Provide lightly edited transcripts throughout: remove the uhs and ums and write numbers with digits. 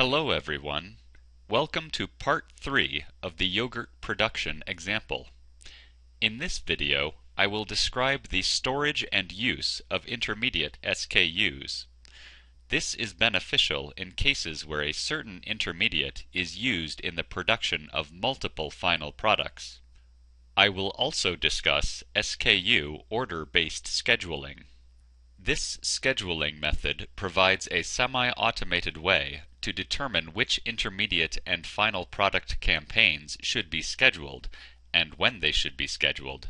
Hello everyone. Welcome to part 3 of the yogurt production example. In this video, I will describe the storage and use of intermediate SKUs. This is beneficial in cases where a certain intermediate is used in the production of multiple final products. I will also discuss SKU order-based scheduling. This scheduling method provides a semi-automated way to determine which intermediate and final product campaigns should be scheduled and when they should be scheduled,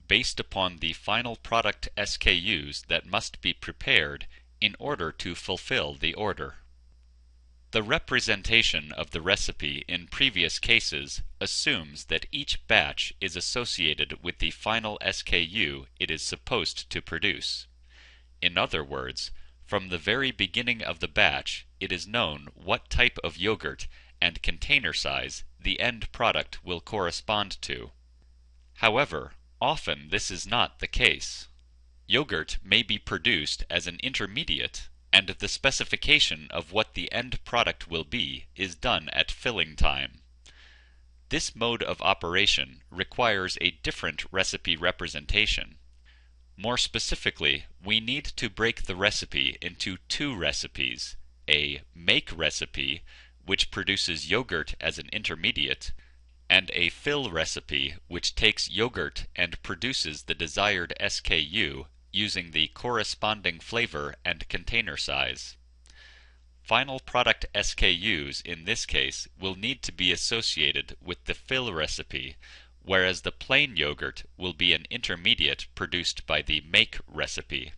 based upon the final product SKUs that must be prepared in order to fulfill the order. The representation of the recipe in previous cases assumes that each batch is associated with the final SKU it is supposed to produce. In other words, from the very beginning of the batch, it is known what type of yogurt and container size the end product will correspond to. However, often this is not the case. Yogurt may be produced as an intermediate, and the specification of what the end product will be is done at filling time. This mode of operation requires a different recipe representation. More specifically, we need to break the recipe into two recipes, a make recipe, which produces yogurt as an intermediate, and a fill recipe, which takes yogurt and produces the desired SKU using the corresponding flavor and container size. Final product SKUs in this case will need to be associated with the fill recipe, whereas the plain yogurt will be an intermediate produced by the make recipe.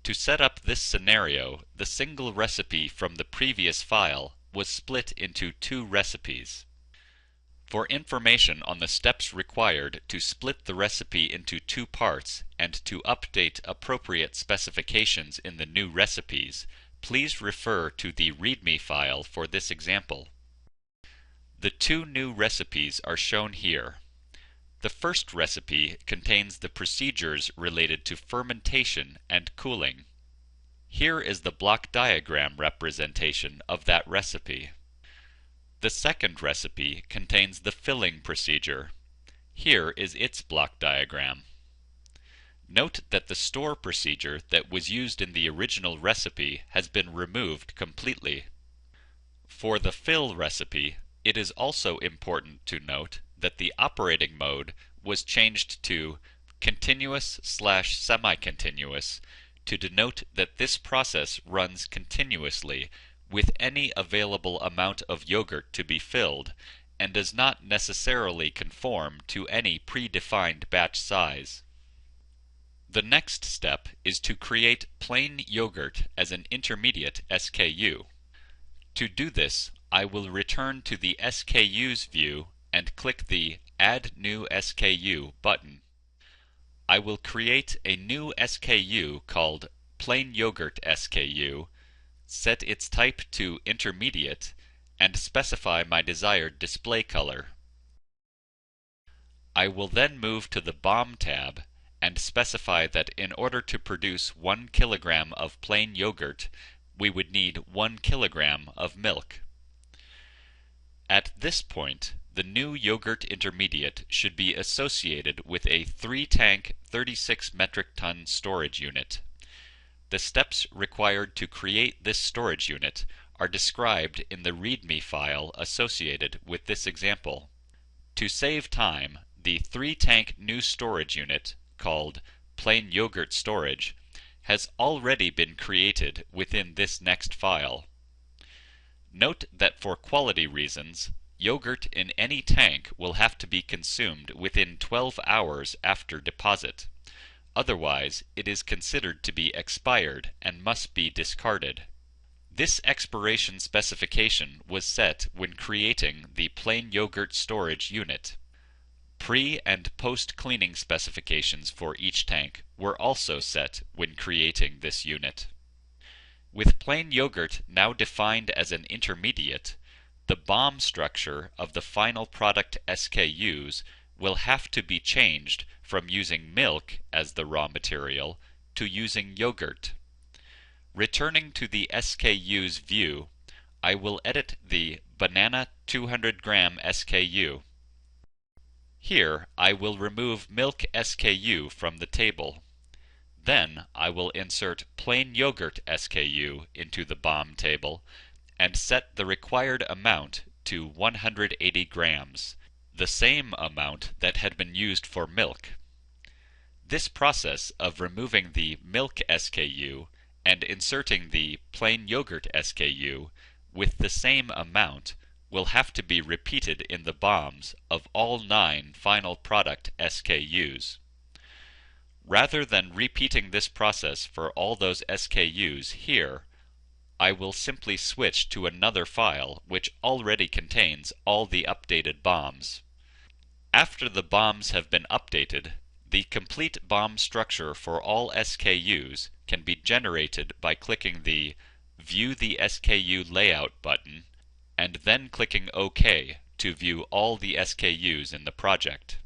To set up this scenario, the single recipe from the previous file was split into two recipes. For information on the steps required to split the recipe into two parts and to update appropriate specifications in the new recipes, please refer to the README file for this example. The two new recipes are shown here. The first recipe contains the procedures related to fermentation and cooling. Here is the block diagram representation of that recipe. The second recipe contains the filling procedure. Here is its block diagram. Note that the store procedure that was used in the original recipe has been removed completely. For the fill recipe, it is also important to note that the operating mode was changed to continuous/semi-continuous to denote that this process runs continuously with any available amount of yogurt to be filled and does not necessarily conform to any predefined batch size. The next step is to create plain yogurt as an intermediate SKU. To do this, I will return to the SKUs view and click the Add New SKU button. I will create a new SKU called Plain Yogurt SKU, set its type to Intermediate, and specify my desired display color. I will then move to the BOM tab and specify that in order to produce 1 kilogram of plain yogurt, we would need 1 kilogram of milk. At this point, the new yogurt intermediate should be associated with a 3-tank 36 metric ton storage unit. The steps required to create this storage unit are described in the README file associated with this example. To save time, the 3-tank new storage unit, called Plain Yogurt Storage, has already been created within this next file. Note that for quality reasons, yogurt in any tank will have to be consumed within 12 hours after deposit. Otherwise, it is considered to be expired and must be discarded. This expiration specification was set when creating the plain yogurt storage unit. Pre- and post-cleaning specifications for each tank were also set when creating this unit. With plain yogurt now defined as an intermediate, the BOM structure of the final product SKUs will have to be changed from using milk as the raw material to using yogurt. Returning to the SKUs view, I will edit the banana 200 gram SKU. Here, I will remove milk SKU from the table. Then, I will insert plain yogurt SKU into the BOM table and set the required amount to 180 grams, the same amount that had been used for milk. This process of removing the milk SKU and inserting the plain yogurt SKU with the same amount will have to be repeated in the BOMs of all 9 final product SKUs. Rather than repeating this process for all those SKUs here, I will simply switch to another file which already contains all the updated BOMs. After the BOMs have been updated, the complete BOM structure for all SKUs can be generated by clicking the View the SKU Layout button and then clicking OK to view all the SKUs in the project.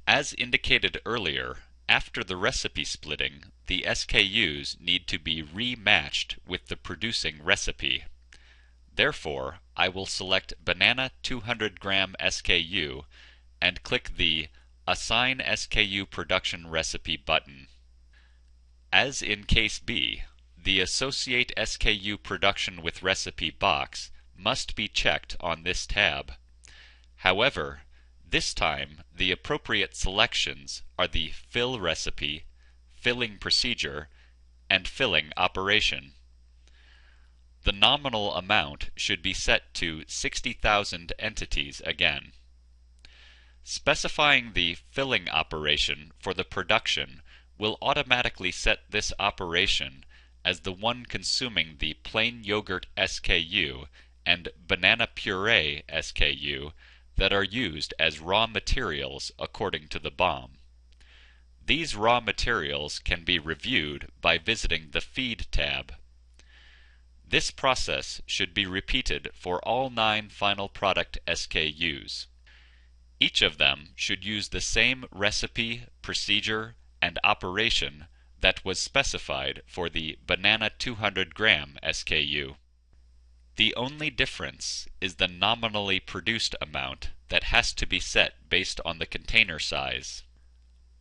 As indicated earlier, after the recipe splitting, the SKUs need to be rematched with the producing recipe. Therefore, I will select banana 200 gram SKU and click the Assign SKU Production Recipe button. As in case B, the Associate SKU Production with Recipe box must be checked on this tab. However, this time the appropriate selections are the Fill Recipe, Filling Procedure, and Filling Operation. The nominal amount should be set to 60,000 entities again. Specifying the filling operation for the production will automatically set this operation as the one consuming the plain yogurt SKU and banana puree SKU that are used as raw materials according to the BOM. These raw materials can be reviewed by visiting the Feed tab. This process should be repeated for all 9 final product SKUs. Each of them should use the same recipe, procedure, and operation that was specified for the banana 200 gram SKU. The only difference is the nominally produced amount that has to be set based on the container size.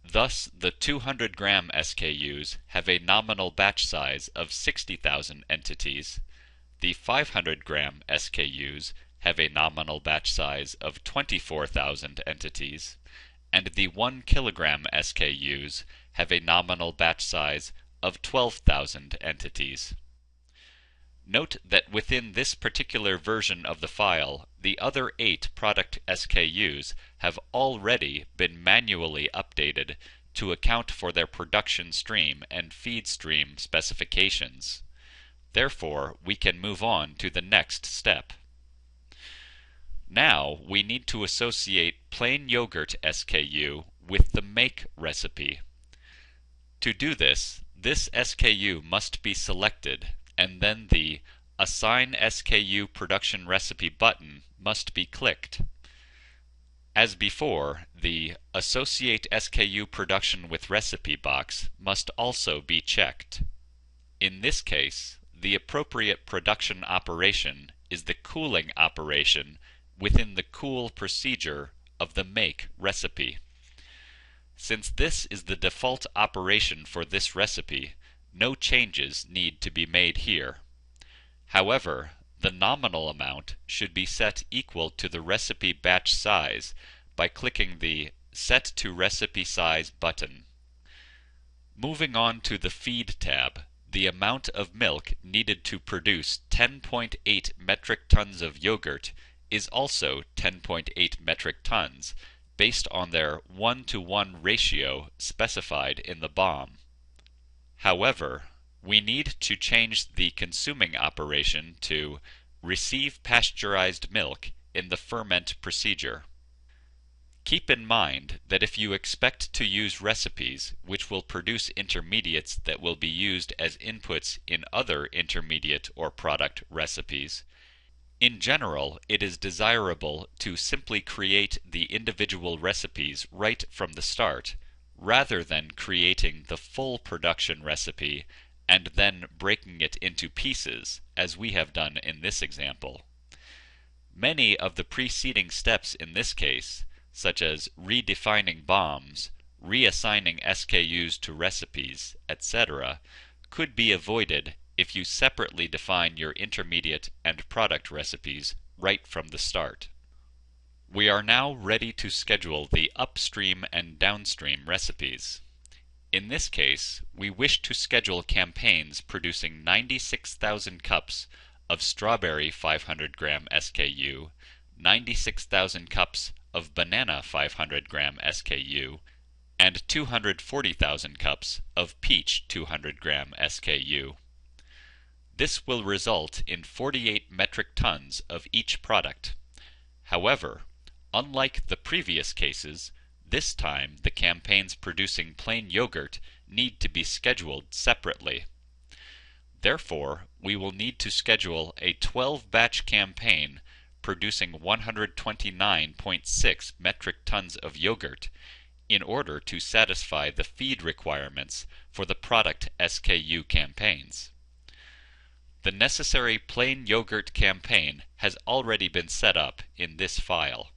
Thus, the 200 gram SKUs have a nominal batch size of 60,000 entities, the 500 gram SKUs have a nominal batch size of 24,000 entities, and the 1 kilogram SKUs have a nominal batch size of 12,000 entities. Note that within this particular version of the file, the other 8 product SKUs have already been manually updated to account for their production stream and feed stream specifications. Therefore, we can move on to the next step. Now, we need to associate plain yogurt SKU with the make recipe. To do this, this SKU must be selected, and then the Assign SKU Production Recipe button must be clicked. As before, the Associate SKU Production with Recipe box must also be checked. In this case, the appropriate production operation is the cooling operation within the cool procedure of the make recipe. Since this is the default operation for this recipe, no changes need to be made here. However, the nominal amount should be set equal to the recipe batch size by clicking the Set to Recipe Size button. Moving on to the Feed tab, the amount of milk needed to produce 10.8 metric tons of yogurt is also 10.8 metric tons, based on their 1-to-1 ratio specified in the BOM. However, we need to change the consuming operation to Receive Pasteurized Milk in the ferment procedure. Keep in mind that if you expect to use recipes which will produce intermediates that will be used as inputs in other intermediate or product recipes, in general, it is desirable to simply create the individual recipes right from the start, rather than creating the full production recipe and then breaking it into pieces, as we have done in this example. Many of the preceding steps in this case, such as redefining BOMs, reassigning SKUs to recipes, etc., could be avoided if you separately define your intermediate and product recipes right from the start. We are now ready to schedule the upstream and downstream recipes. In this case, we wish to schedule campaigns producing 96,000 cups of strawberry 500 gram SKU, 96,000 cups of banana 500 gram SKU, and 240,000 cups of peach 200 gram SKU. This will result in 48 metric tons of each product. However, unlike the previous cases, this time the campaigns producing plain yogurt need to be scheduled separately. Therefore, we will need to schedule a 12-batch campaign producing 129.6 metric tons of yogurt in order to satisfy the feed requirements for the product SKU campaigns. The necessary plain yogurt campaign has already been set up in this file.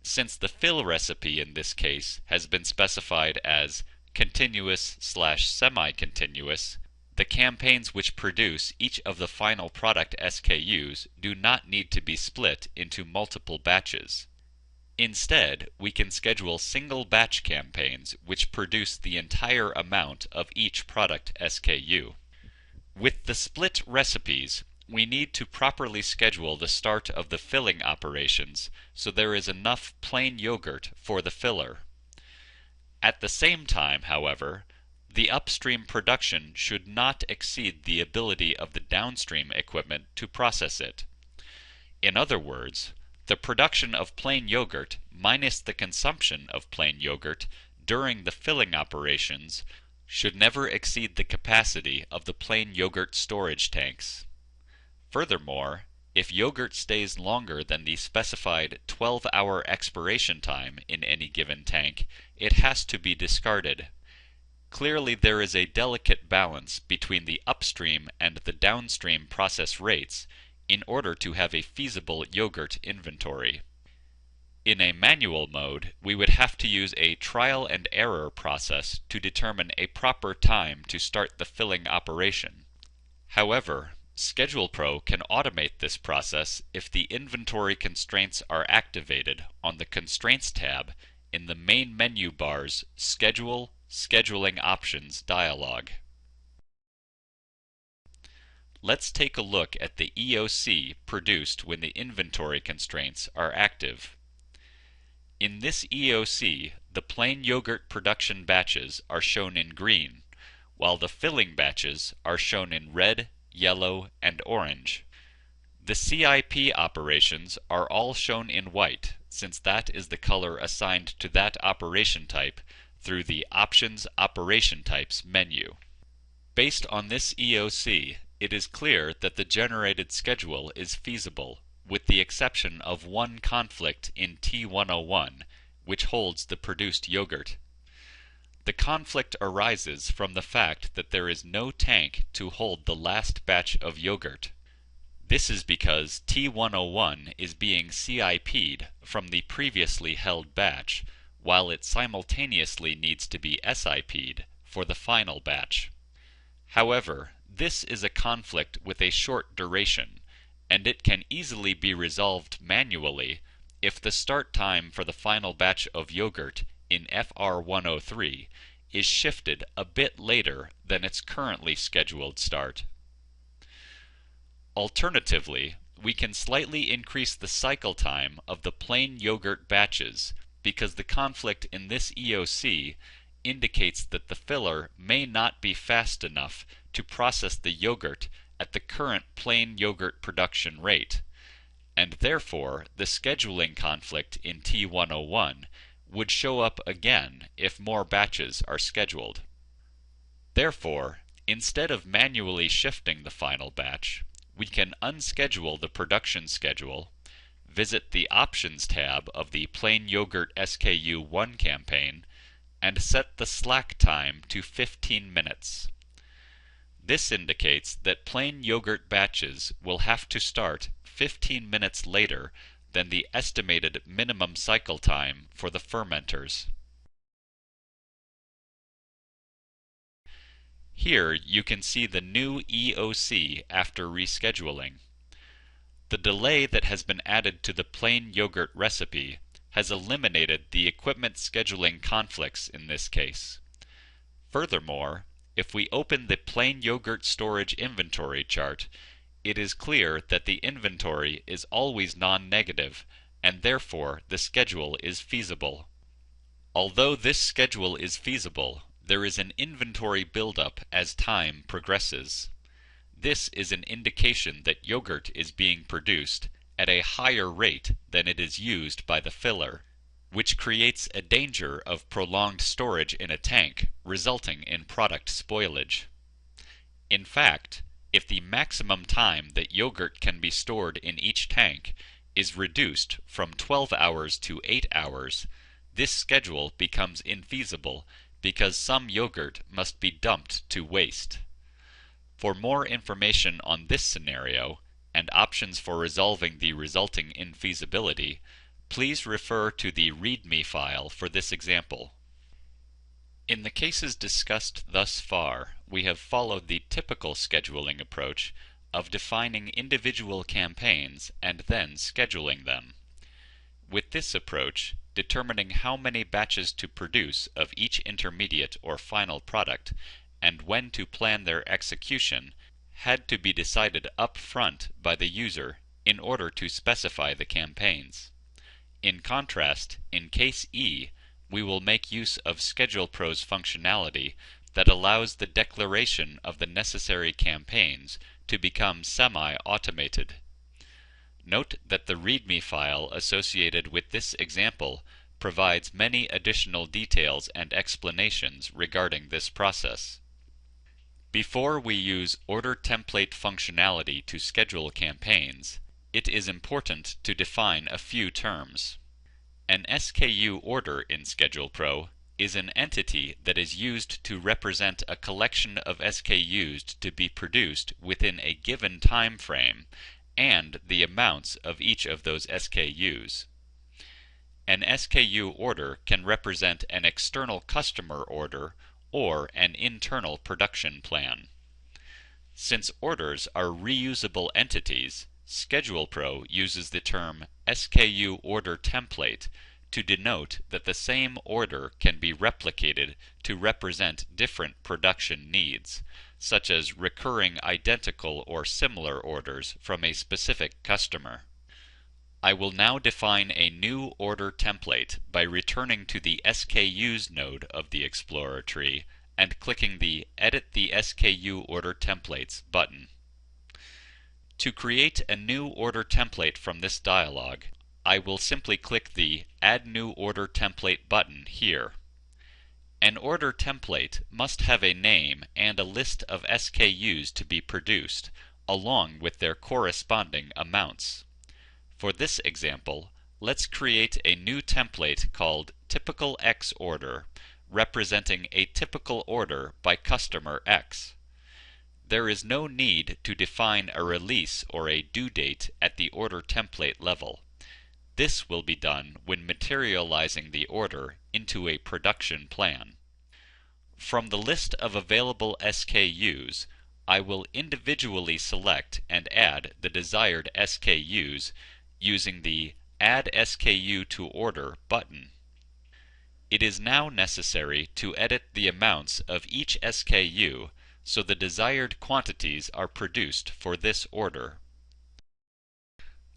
Since the fill recipe in this case has been specified as continuous/semi-continuous, the campaigns which produce each of the final product SKUs do not need to be split into multiple batches. Instead, we can schedule single batch campaigns which produce the entire amount of each product SKU. With the split recipes, we need to properly schedule the start of the filling operations so there is enough plain yogurt for the filler. At the same time, however, the upstream production should not exceed the ability of the downstream equipment to process it. In other words, the production of plain yogurt minus the consumption of plain yogurt during the filling operations should never exceed the capacity of the plain yogurt storage tanks. Furthermore, if yogurt stays longer than the specified 12-hour expiration time in any given tank, it has to be discarded. Clearly, there is a delicate balance between the upstream and the downstream process rates in order to have a feasible yogurt inventory. In a manual mode, we would have to use a trial and error process to determine a proper time to start the filling operation. However, SchedulePro can automate this process if the inventory constraints are activated on the Constraints tab in the main menu bar's Schedule Scheduling Options dialog. Let's take a look at the EOC produced when the inventory constraints are active. In this EOC, the plain yogurt production batches are shown in green, while the filling batches are shown in red, yellow, and orange. The CIP operations are all shown in white, since that is the color assigned to that operation type through the Options Operation Types menu. Based on this EOC, it is clear that the generated schedule is feasible, with the exception of one conflict in T101, which holds the produced yogurt. The conflict arises from the fact that there is no tank to hold the last batch of yogurt. This is because T101 is being CIP'd from the previously held batch, while it simultaneously needs to be SIP'd for the final batch. However, this is a conflict with a short duration, and it can easily be resolved manually if the start time for the final batch of yogurt in FR103 is shifted a bit later than its currently scheduled start. Alternatively, we can slightly increase the cycle time of the plain yogurt batches because the conflict in this EOC indicates that the filler may not be fast enough to process the yogurt at the current plain yogurt production rate, and therefore the scheduling conflict in T101 would show up again if more batches are scheduled. Therefore, instead of manually shifting the final batch, we can unschedule the production schedule, visit the Options tab of the Plain Yogurt SKU 1 campaign, and set the slack time to 15 minutes. This indicates that plain yogurt batches will have to start 15 minutes later than the estimated minimum cycle time for the fermenters. Here you can see the new EOC after rescheduling. The delay that has been added to the plain yogurt recipe has eliminated the equipment scheduling conflicts in this case. Furthermore, if we open the plain yogurt storage inventory chart, it is clear that the inventory is always non-negative, and therefore the schedule is feasible. Although this schedule is feasible, there is an inventory buildup as time progresses. This is an indication that yogurt is being produced at a higher rate than it is used by the filler, which creates a danger of prolonged storage in a tank, resulting in product spoilage. In fact, if the maximum time that yogurt can be stored in each tank is reduced from 12 hours to 8 hours, this schedule becomes infeasible because some yogurt must be dumped to waste. For more information on this scenario and options for resolving the resulting infeasibility, please refer to the README file for this example. In the cases discussed thus far, we have followed the typical scheduling approach of defining individual campaigns and then scheduling them. With this approach, determining how many batches to produce of each intermediate or final product and when to plan their execution had to be decided up front by the user in order to specify the campaigns. In contrast, in case E, we will make use of SchedulePro's functionality that allows the declaration of the necessary campaigns to become semi-automated. Note that the README file associated with this example provides many additional details and explanations regarding this process. Before we use order template functionality to schedule campaigns, it is important to define a few terms. An SKU order in SchedulePro is an entity that is used to represent a collection of SKUs to be produced within a given time frame and the amounts of each of those SKUs. An SKU order can represent an external customer order or an internal production plan. Since orders are reusable entities, SchedulePro uses the term SKU order template to denote that the same order can be replicated to represent different production needs, such as recurring identical or similar orders from a specific customer. I will now define a new order template by returning to the SKUs node of the Explorer tree and clicking the Edit the SKU Order Templates button. To create a new order template from this dialog, I will simply click the Add New Order Template button here. An order template must have a name and a list of SKUs to be produced, along with their corresponding amounts. For this example, let's create a new template called Typical X Order, representing a typical order by customer X. There is no need to define a release or a due date at the order template level. This will be done when materializing the order into a production plan. From the list of available SKUs, I will individually select and add the desired SKUs using the Add SKU to Order button. It is now necessary to edit the amounts of each SKU so the desired quantities are produced for this order.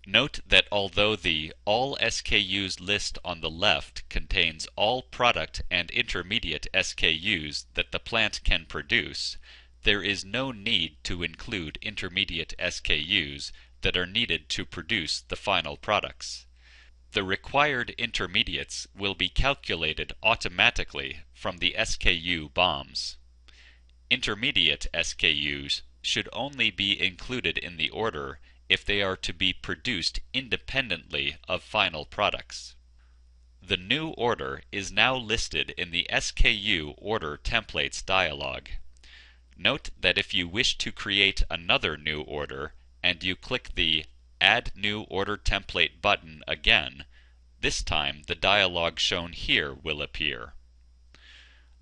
Note that although the All SKUs list on the left contains all product and intermediate SKUs that the plant can produce, there is no need to include intermediate SKUs that are needed to produce the final products. The required intermediates will be calculated automatically from the SKU BOMs. Intermediate SKUs should only be included in the order if they are to be produced independently of final products. The new order is now listed in the SKU Order Templates dialog. Note that if you wish to create another new order and you click the Add New Order Template button again, this time the dialog shown here will appear.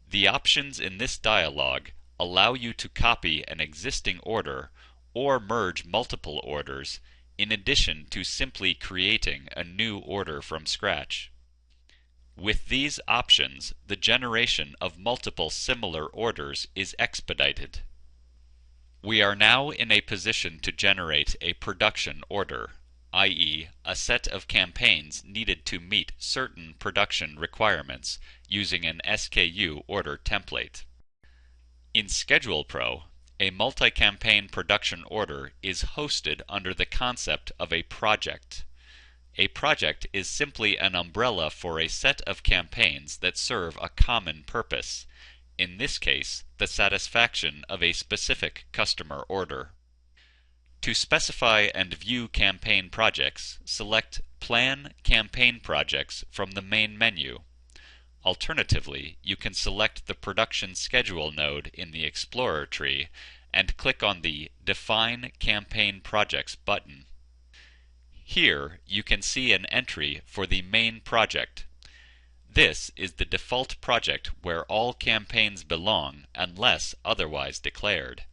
The options in this dialog allow you to copy an existing order or merge multiple orders in addition to simply creating a new order from scratch. With these options, the generation of multiple similar orders is expedited. We are now in a position to generate a production order, i.e., a set of campaigns needed to meet certain production requirements using an SKU order template. In SchedulePro, a multi-campaign production order is hosted under the concept of a project. A project is simply an umbrella for a set of campaigns that serve a common purpose, in this case, the satisfaction of a specific customer order. To specify and view campaign projects, select Plan Campaign Projects from the main menu. Alternatively, you can select the Production Schedule node in the Explorer tree and click on the Define Campaign Projects button. Here, you can see an entry for the main project. This is the default project where all campaigns belong unless otherwise declared.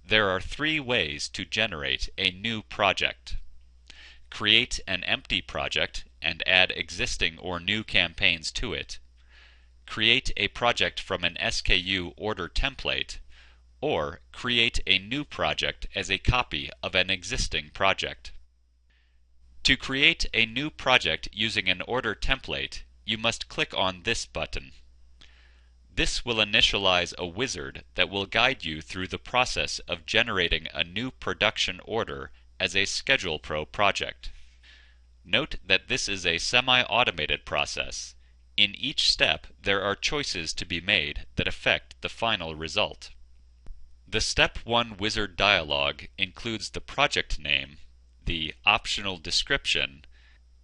There are three ways to generate a new project. Create an empty project and add existing or new campaigns to it. Create a project from an SKU order template, or create a new project as a copy of an existing project. To create a new project using an order template, you must click on this button. This will initialize a wizard that will guide you through the process of generating a new production order as a SchedulePro project. Note that this is a semi-automated process. In each step, there are choices to be made that affect the final result. The Step 1 Wizard dialog includes the project name, the optional description,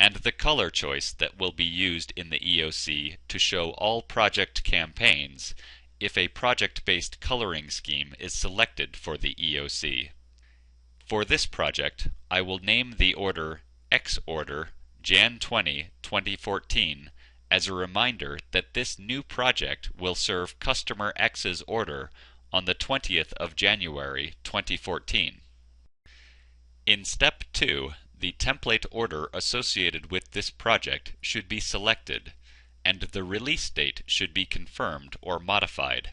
and the color choice that will be used in the EOC to show all project campaigns if a project-based coloring scheme is selected for the EOC. For this project, I will name the order Xorder Jan 20, 2014 as a reminder that this new project will serve customer X's order on the 20th of January 2014. In Step 2, the template order associated with this project should be selected, and the release date should be confirmed or modified.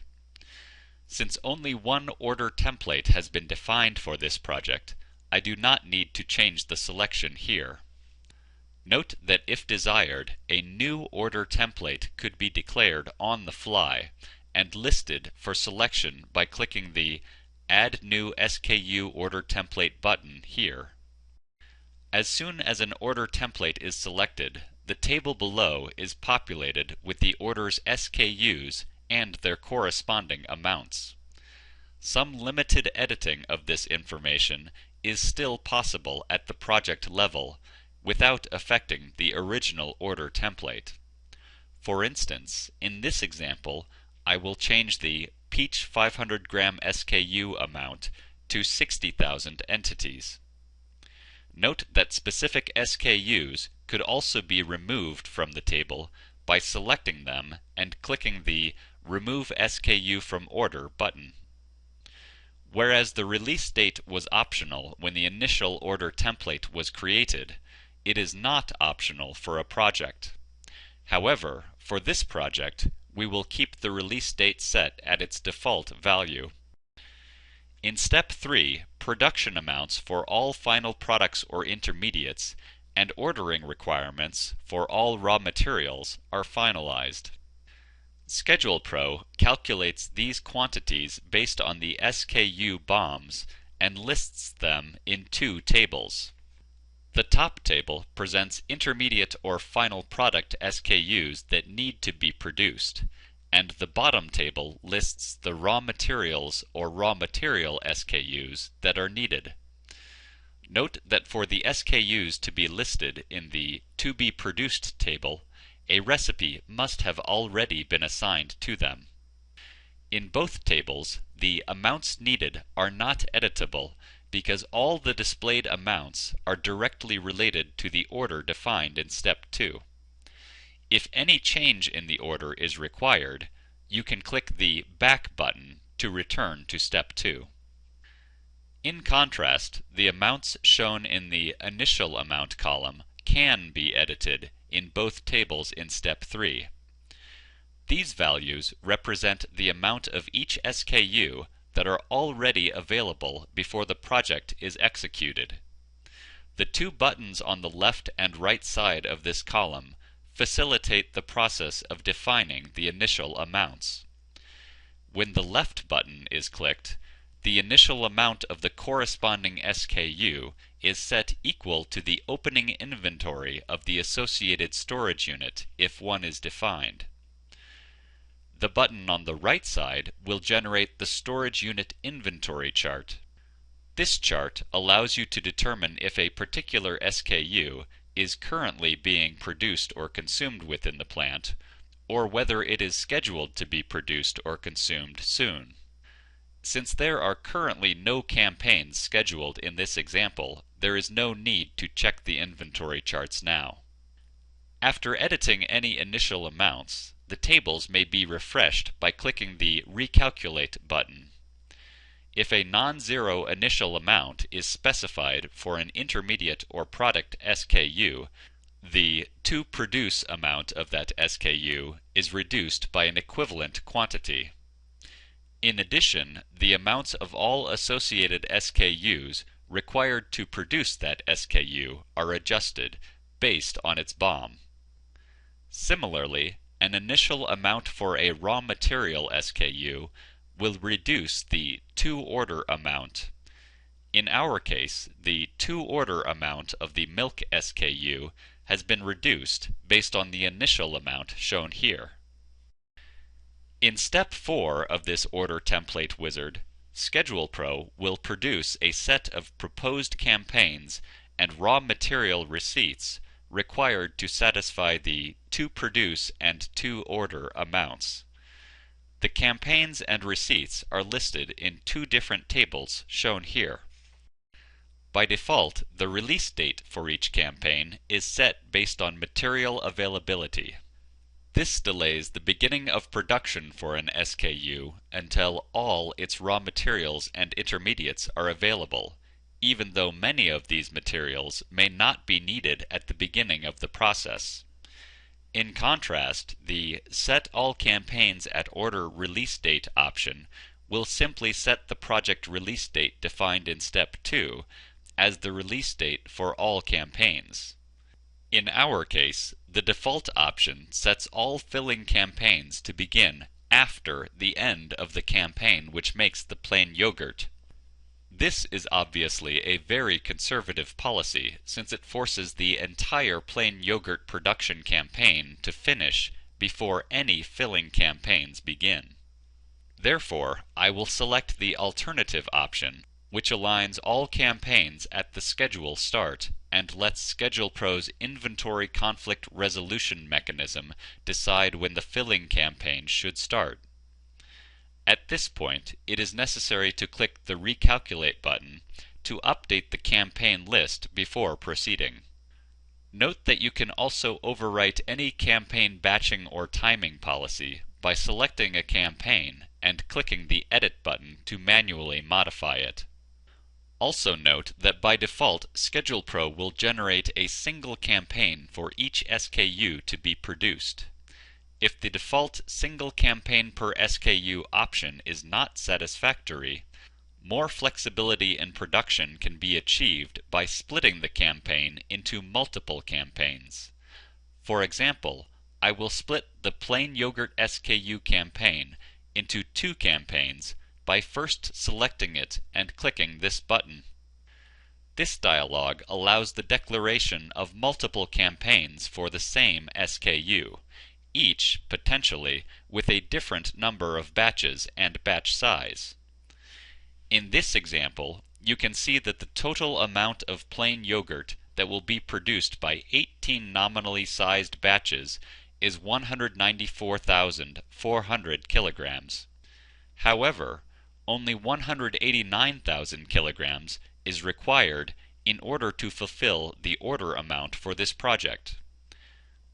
Since only one order template has been defined for this project, I do not need to change the selection here. Note that if desired, a new order template could be declared on the fly and listed for selection by clicking the Add New SKU Order Template button here. As soon as an order template is selected, the table below is populated with the order's SKUs and their corresponding amounts. Some limited editing of this information is still possible at the project level without affecting the original order template. For instance, in this example, I will change the Peach 500 gram SKU amount to 60,000 entities. Note that specific SKUs could also be removed from the table by selecting them and clicking the Remove SKU from Order button. Whereas the release date was optional when the initial order template was created, it is not optional for a project. However, for this project, we will keep the release date set at its default value. In Step 3, production amounts for all final products or intermediates and ordering requirements for all raw materials are finalized. SchedulePro calculates these quantities based on the SKU BOMs and lists them in two tables. The top table presents intermediate or final product SKUs that need to be produced, and the bottom table lists the raw materials or raw material SKUs that are needed. Note that for the SKUs to be listed in the To Be Produced table, a recipe must have already been assigned to them. In both tables, the amounts needed are not editable because all the displayed amounts are directly related to the order defined in step 2. If any change in the order is required, you can click the Back button to return to step 2. In contrast, the amounts shown in the Initial Amount column can be edited in both tables in step 3. These values represent the amount of each SKU that are already available before the project is executed. The two buttons on the left and right side of this column facilitate the process of defining the initial amounts. When the left button is clicked, the initial amount of the corresponding SKU is set equal to the opening inventory of the associated storage unit if one is defined. The button on the right side will generate the storage unit inventory chart. This chart allows you to determine if a particular SKU is currently being produced or consumed within the plant, or whether it is scheduled to be produced or consumed soon. Since there are currently no campaigns scheduled in this example, there is no need to check the inventory charts now. After editing any initial amounts, the tables may be refreshed by clicking the Recalculate button. If a non-zero initial amount is specified for an intermediate or product SKU, the to produce amount of that SKU is reduced by an equivalent quantity. In addition, the amounts of all associated SKUs required to produce that SKU are adjusted based on its BOM. Similarly, an initial amount for a raw material SKU will reduce the to-order amount. In our case, the to-order amount of the milk SKU has been reduced based on the initial amount shown here. In step 4 of this order template wizard, SchedulePro will produce a set of proposed campaigns and raw material receipts required to satisfy the to produce and to order amounts. The campaigns and receipts are listed in two different tables shown here. By default, the release date for each campaign is set based on material availability. This delays the beginning of production for an SKU until all its raw materials and intermediates are available, even though many of these materials may not be needed at the beginning of the process. In contrast, the Set All Campaigns at Order Release Date option will simply set the project release date defined in Step 2 as the release date for all campaigns. In our case, the default option sets all filling campaigns to begin after the end of the campaign which makes the plain yogurt. This is obviously a very conservative policy since it forces the entire plain yogurt production campaign to finish before any filling campaigns begin. Therefore, I will select the alternative option, which aligns all campaigns at the schedule start and lets SchedulePro's inventory conflict resolution mechanism decide when the filling campaign should start. At this point, it is necessary to click the Recalculate button to update the campaign list before proceeding. Note that you can also overwrite any campaign batching or timing policy by selecting a campaign and clicking the Edit button to manually modify it. Also note that by default, SchedulePro will generate a single campaign for each SKU to be produced. If the default single campaign per SKU option is not satisfactory, more flexibility in production can be achieved by splitting the campaign into multiple campaigns. For example, I will split the plain yogurt SKU campaign into two campaigns by first selecting it and clicking this button. This dialog allows the declaration of multiple campaigns for the same SKU, each, potentially, with a different number of batches and batch size. In this example, you can see that the total amount of plain yogurt that will be produced by 18 nominally sized batches is 194,400 kilograms. However, only 189,000 kilograms is required in order to fulfill the order amount for this project.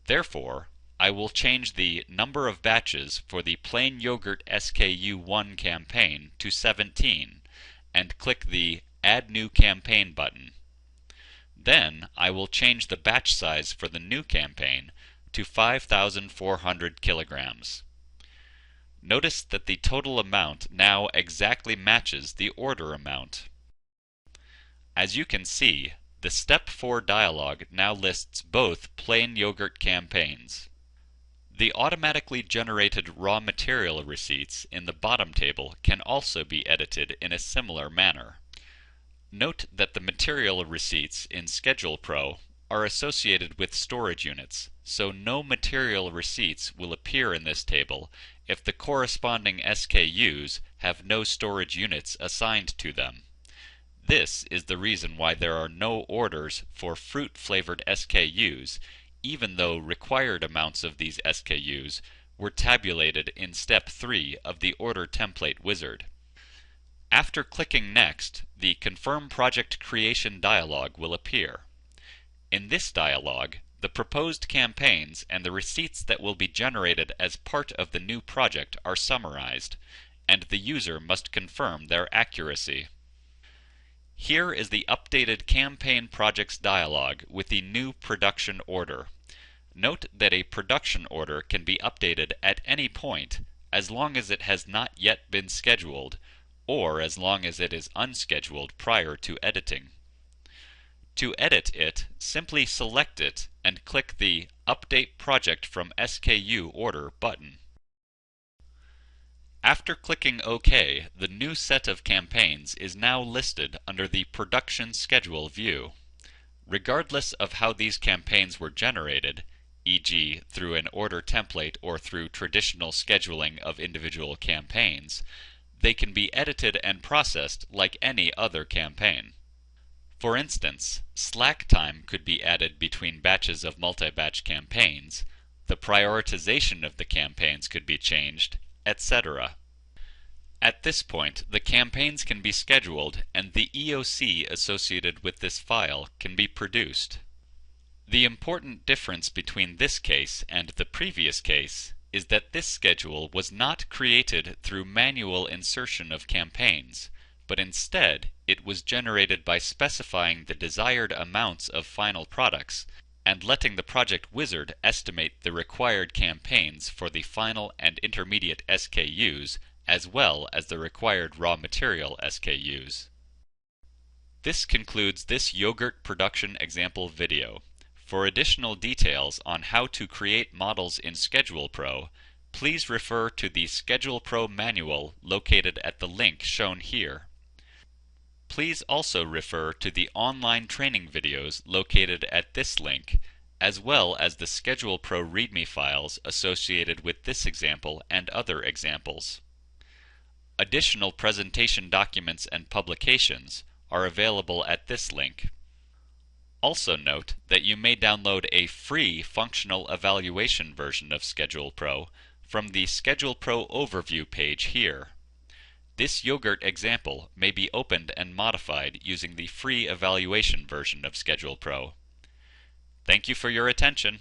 Therefore, I will change the number of batches for the plain yogurt SKU1 campaign to 17 and click the Add New Campaign button. Then I will change the batch size for the new campaign to 5,400 kilograms. Notice that the total amount now exactly matches the order amount. As you can see, the Step 4 dialog now lists both plain yogurt campaigns. The automatically generated raw material receipts in the bottom table can also be edited in a similar manner. Note that the material receipts in SchedulePro are associated with storage units, so no material receipts will appear in this table if the corresponding SKUs have no storage units assigned to them. This is the reason why there are no orders for fruit-flavored SKUs, even though required amounts of these SKUs were tabulated in Step 3 of the Order Template wizard. After clicking Next, the Confirm Project Creation dialog will appear. In this dialog, the proposed campaigns and the receipts that will be generated as part of the new project are summarized, and the user must confirm their accuracy. Here is the updated Campaign Projects dialog with the new production order. Note that a production order can be updated at any point as long as it has not yet been scheduled, or as long as it is unscheduled prior to editing. To edit it, simply select it and click the Update Project from SKU Order button. After clicking OK, the new set of campaigns is now listed under the Production Schedule view. Regardless of how these campaigns were generated, e.g. through an order template or through traditional scheduling of individual campaigns, they can be edited and processed like any other campaign. For instance, slack time could be added between batches of multi-batch campaigns, the prioritization of the campaigns could be changed, etc. At this point, the campaigns can be scheduled and the EOC associated with this file can be produced. The important difference between this case and the previous case is that this schedule was not created through manual insertion of campaigns, but instead it was generated by specifying the desired amounts of final products and letting the project wizard estimate the required campaigns for the final and intermediate SKUs as well as the required raw material SKUs. This concludes this yogurt production example video. For additional details on how to create models in SchedulePro, please refer to the SchedulePro manual located at the link shown here. Please also refer to the online training videos located at this link, as well as the SchedulePro README files associated with this example and other examples. Additional presentation documents and publications are available at this link. Also note that you may download a free functional evaluation version of SchedulePro from the SchedulePro overview page here. This yogurt example may be opened and modified using the free evaluation version of SchedulePro. Thank you for your attention.